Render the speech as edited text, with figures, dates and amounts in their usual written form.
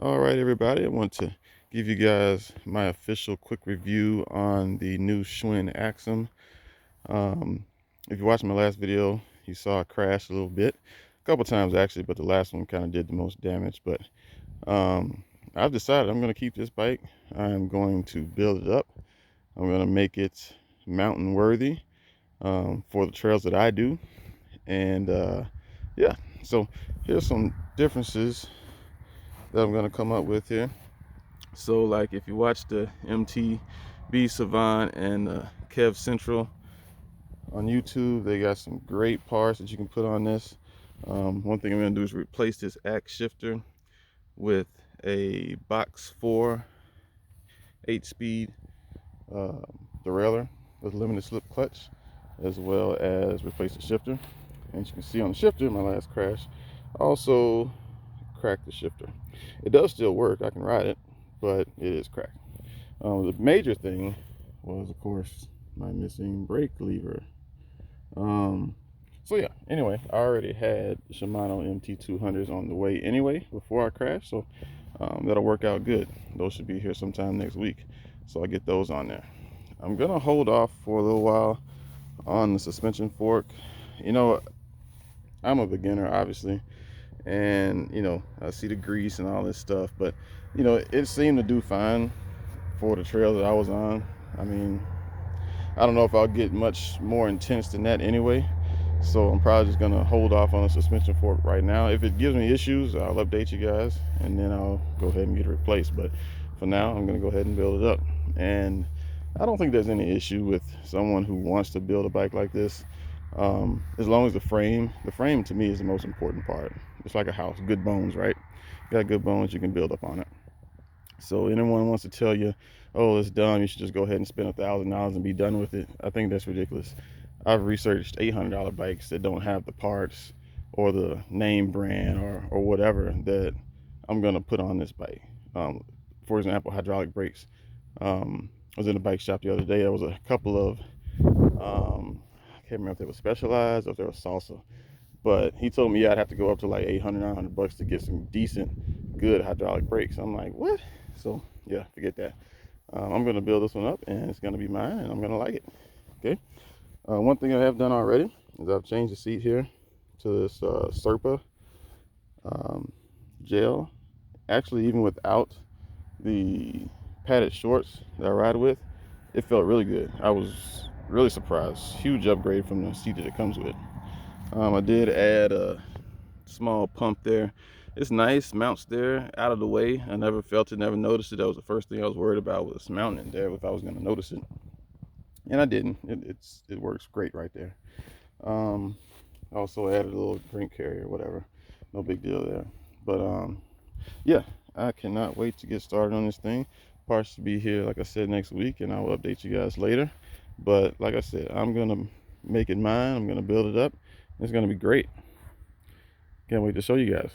All right, everybody, I want to give you guys my official quick review on the new Schwinn Axum. If you watched my last video, you saw I crashed a little bit, a couple times actually, but the last one kind of did the most damage. But I've decided I'm going to keep this bike. I'm going to build it up. I'm going to make it mountain worthy for the trails that I do. And yeah, so here's some differences that I'm going to come up with here. So like if you watch the MTB Savant and Kev Central on YouTube, they got some great parts that you can put on this. One thing I'm going to do is replace this axe shifter with a box 4 8-speed derailleur with limited slip clutch, as well as replace the shifter. And as you can see on the shifter, my last crash, I also cracked the shifter. It does still work, I can ride it, but it is cracked. The major thing was, of course, my missing brake lever. So yeah, anyway, I already had Shimano MT200s on the way anyway before I crashed, so that'll work out good. Those should be here sometime next week, so I'll get those on there. I'm gonna hold off for a little while on the suspension fork. You know, I'm a beginner, obviously, and I see the grease and all this stuff, but it seemed to do fine for the trail that I was on. I mean, I don't know if I'll get much more intense than that anyway, so I'm probably just gonna hold off on the suspension fork right now. If it gives me issues, I'll update you guys and then I'll go ahead and get it replaced. But for now, I'm gonna go ahead and build it up. And I don't think there's any issue with someone who wants to build a bike like this, as long as the frame to me is the most important part. It's like a house, good bones, right? You got good bones, you can build up on it. So anyone wants to tell you, oh, it's dumb, you should just go ahead and spend $1,000 and be done with it, I think that's ridiculous. I've researched $800 bikes that don't have the parts or the name brand or whatever that I'm gonna put on this bike. For example, hydraulic brakes. I was in a bike shop the other day. There was a couple of I can't remember if they were Specialized or if they were Salsa, but he told me, yeah, I'd have to go up to like 800, 900 bucks to get some decent, good hydraulic brakes. I'm like, what? So yeah, forget that. I'm gonna build this one up, and it's gonna be mine, and I'm gonna like it. Okay. One thing I have done already is I've changed the seat here to this Serpa gel. Actually, even without the padded shorts that I ride with, it felt really good. I was really surprised. Huge upgrade from the seat that it comes with. I did add a small pump there. It's nice, mounts there, out of the way. I never felt it, never noticed it. That was the first thing I was worried about, was mounting there, if I was going to notice it. And I didn't. It works great right there. Also added a little drink carrier, whatever. No big deal there. But yeah, I cannot wait to get started on this thing. Parts should be here, like I said, next week, and I will update you guys later. But like I said, I'm gonna make it mine. I'm gonna build it up. It's gonna be great. Can't wait to show you guys.